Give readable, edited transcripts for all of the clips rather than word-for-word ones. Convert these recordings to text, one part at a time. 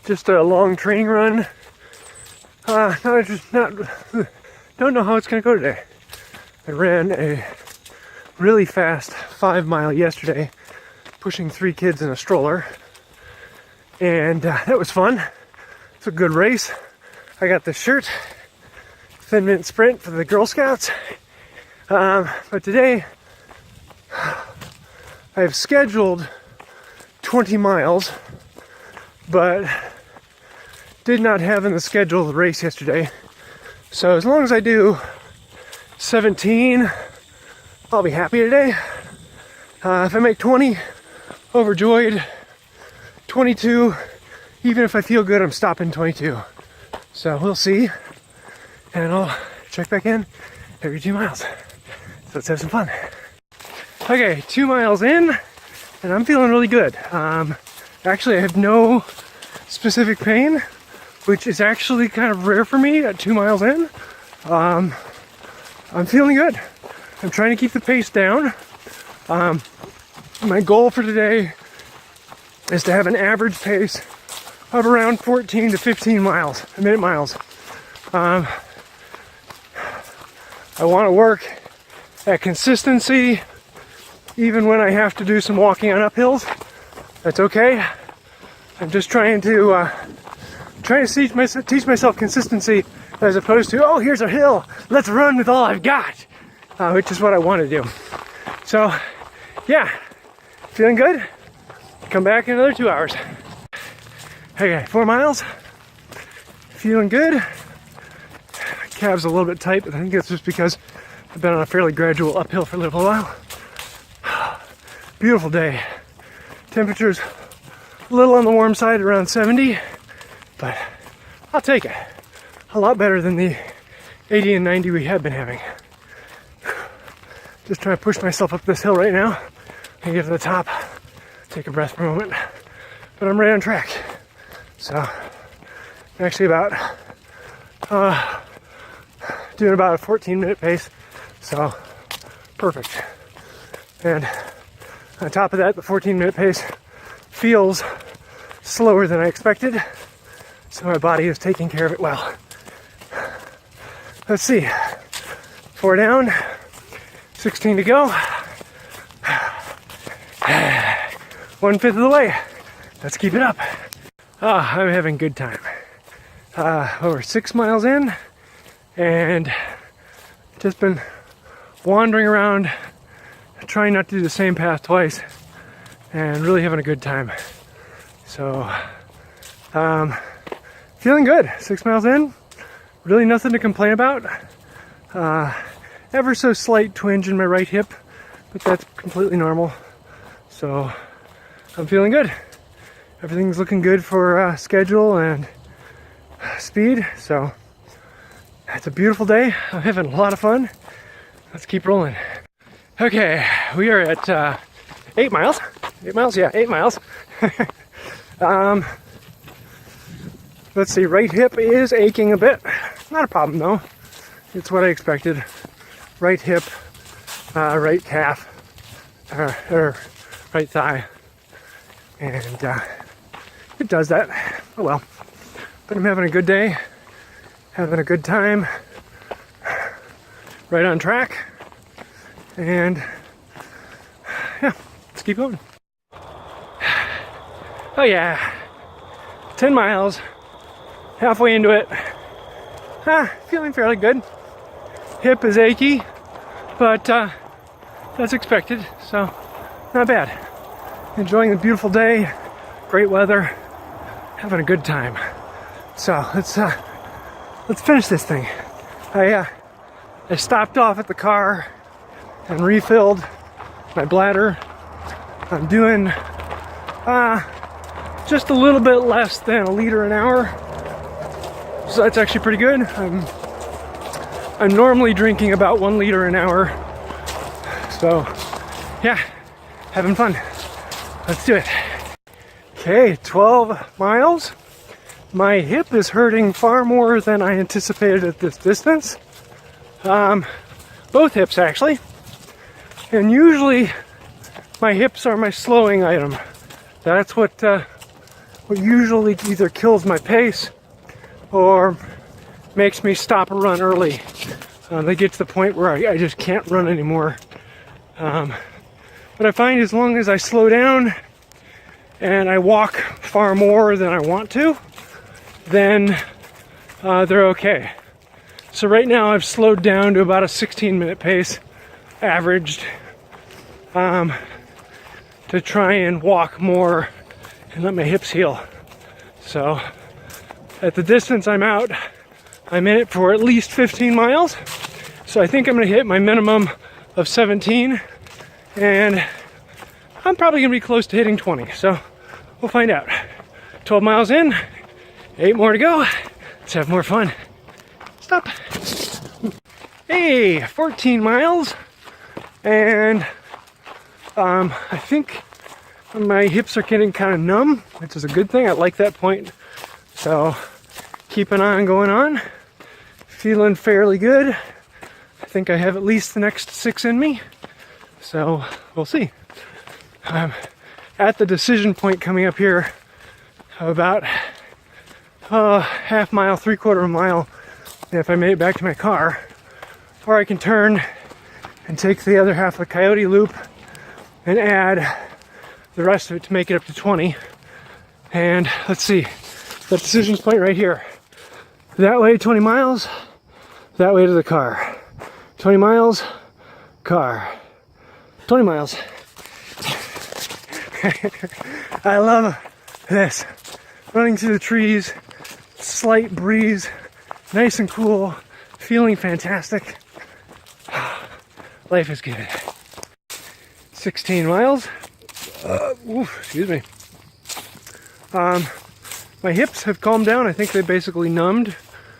just a long training run. Don't know how it's gonna go today. I ran a really fast 5 mile yesterday, pushing 3 kids in a stroller, and that was fun. It's a good race. I got the shirt, 10-minute sprint for the Girl Scouts. But today I've scheduled 20 miles, but did not have in the schedule the race yesterday. So as long as I do 17, I'll be happy today. If I make 20, overjoyed. 22, even if I feel good, I'm stopping 22. So we'll see. And I'll check back in every 2 miles. So let's have some fun. Okay, 2 miles in, and I'm feeling really good. Actually, I have no specific pain, which is actually kind of rare for me at 2 miles in. I'm feeling good. I'm trying to keep the pace down. My goal for today is to have an average pace of around 14 to 15 minute miles. I want to work at consistency, even when I have to do some walking on uphills. That's okay. I'm just trying to teach myself consistency, as opposed to, oh, here's a hill, let's run with all I've got, which is what I want to do. So, yeah, feeling good. Come back in another 2 hours. Okay, 4 miles. Feeling good. My calves a little bit tight, but I think it's just because I've been on a fairly gradual uphill for a little while. Beautiful day. Temperature's a little on the warm side, around 70, but I'll take it. A lot better than the 80 and 90 we have been having. Just trying to push myself up this hill right now and get to the top. Take a breath for a moment. But I'm right on track. So I'm actually about doing about a 14-minute pace. So perfect. And on top of that, the 14-minute pace feels slower than I expected. So my body is taking care of it well. Let's see. 4 down, 16 to go. 1/5 of the way. Let's keep it up. I'm having a good time. Over 6 miles in, and just been wandering around, trying not to do the same path twice, and really having a good time. So, feeling good. 6 miles in, really nothing to complain about. Ever so slight twinge in my right hip, but that's completely normal. So, I'm feeling good. Everything's looking good for schedule and speed. So, it's a beautiful day. I'm having a lot of fun. Let's keep rolling. Okay, we are at 8 miles. 8 miles? Yeah, 8 miles. Let's see, right hip is aching a bit. Not a problem though. It's what I expected. Right hip, right calf, or right thigh. And it does that. Oh well. But I'm having a good day. Having a good time. Right on track. And yeah, let's keep going. Oh yeah. 10 miles. Halfway into it. Feeling fairly good. Hip is achy, but that's expected, so not bad. Enjoying the beautiful day, great weather, having a good time. So let's finish this thing. I stopped off at the car and refilled my bladder. I'm doing just a little bit less than a liter an hour, so that's actually pretty good. I'm normally drinking about 1 liter an hour, so yeah, having fun. Let's do it. Okay, 12 miles. My hip is hurting far more than I anticipated at this distance. Both hips actually. And usually my hips are my slowing item. That's what what usually either kills my pace or makes me stop a run early. They get to the point where I just can't run anymore. But I find as long as I slow down and I walk far more than I want to, then they're okay. So right now I've slowed down to about a 16-minute pace, averaged, to try and walk more and let my hips heal. So at the distance I'm out, I'm in it for at least 15 miles. So I think I'm gonna hit my minimum of 17, and I'm probably gonna be close to hitting 20. So we'll find out. 12 miles in, 8 more to go. Let's have more fun. Stop. Hey, 14 miles. And I think my hips are getting kind of numb, which is a good thing. I like that point. So keeping on going on. Feeling fairly good. I think I have at least the next 6 in me. So we'll see. At the decision point coming up here, about half mile, 3/4 mile, if I made it back to my car, or I can turn and take the other half of the Coyote Loop and add the rest of it to make it up to 20. And let's see, the decision point right here. That way 20 miles, that way to the car. 20 miles, car. 20 miles. I love this. Running through the trees, slight breeze, nice and cool, feeling fantastic. Life is good. 16 miles. Excuse me. My hips have calmed down. I think they basically numbed,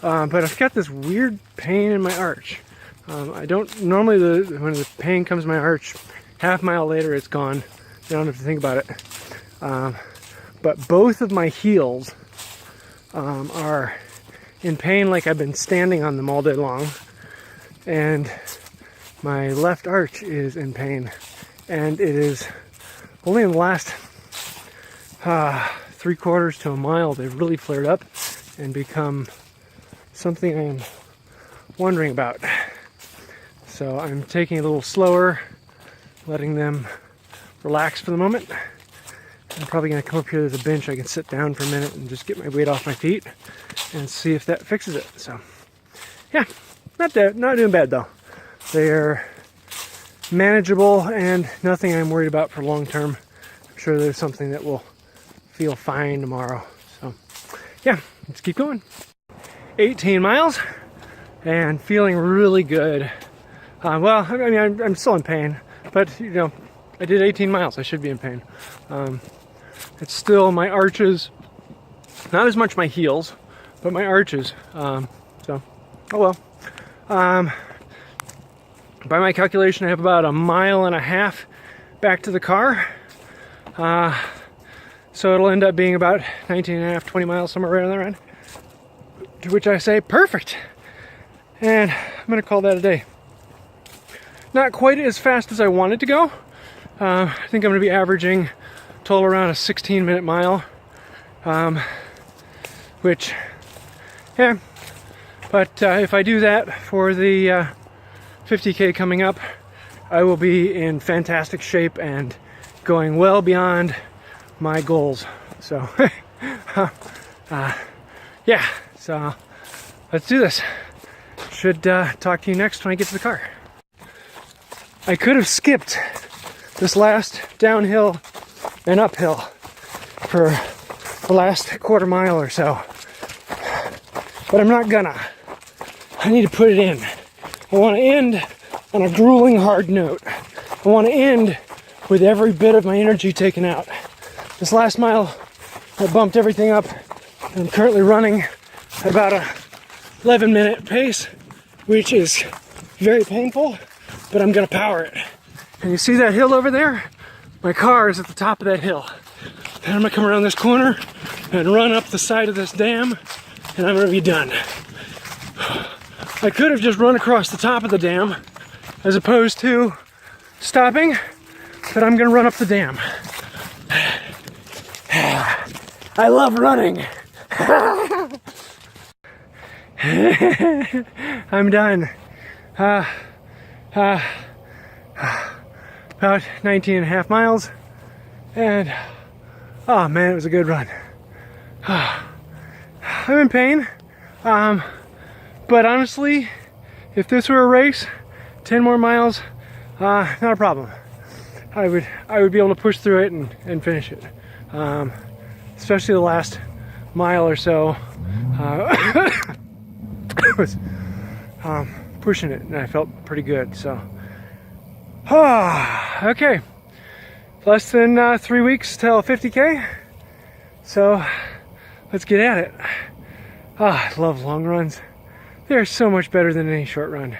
but I've got this weird pain in my arch. I don't normally, when the pain comes in my arch, half mile later it's gone. I don't have to think about it. But both of my heels are in pain, like I've been standing on them all day long, and my left arch is in pain, and it is only in the last 3/4 to a mile they've really flared up and become something I am wondering about. So I'm taking it a little slower, letting them relax for the moment. I'm probably going to come up here to the bench. I can sit down for a minute and just get my weight off my feet and see if that fixes it. So yeah, not doing bad though. They're manageable and nothing I'm worried about for long term. I'm sure there's something that will feel fine tomorrow. So yeah, let's keep going. 18 miles and feeling really good. Well, I mean, I'm still in pain, but you know, I did 18 miles. I should be in pain. It's still my arches, not as much my heels, but my arches. So, oh well. By my calculation, I have about 1.5 miles back to the car. So it'll end up being about 19.5, 20 miles, somewhere right on that end. To which I say, perfect. And I'm gonna call that a day. Not quite as fast as I wanted to go. I think I'm gonna be averaging total around a 16-minute mile. Which, yeah. But if I do that for the 50K coming up, I will be in fantastic shape and going well beyond my goals. So, yeah, so let's do this. Should talk to you next when I get to the car. I could have skipped this last downhill and uphill for the last 1/4 mile or so, but I'm not gonna. I need to put it in. I want to end on a grueling hard note. I want to end with every bit of my energy taken out. This last mile, I bumped everything up, and I'm currently running at about a 11-minute pace, which is very painful, but I'm gonna power it. And you see that hill over there? My car is at the top of that hill. And I'm gonna come around this corner and run up the side of this dam, and I'm gonna be done. I could have just run across the top of the dam as opposed to stopping, but I'm gonna run up the dam. I love running. I'm done. About 19 and a half miles. And, oh man, it was a good run. I'm in pain. But honestly, if this were a race, 10 more miles, not a problem. I would be able to push through it and finish it. Especially the last mile or so. I was pushing it and I felt pretty good, so. Okay. Less than 3 weeks till 50K. So let's get at it. I love long runs. They're so much better than any short run.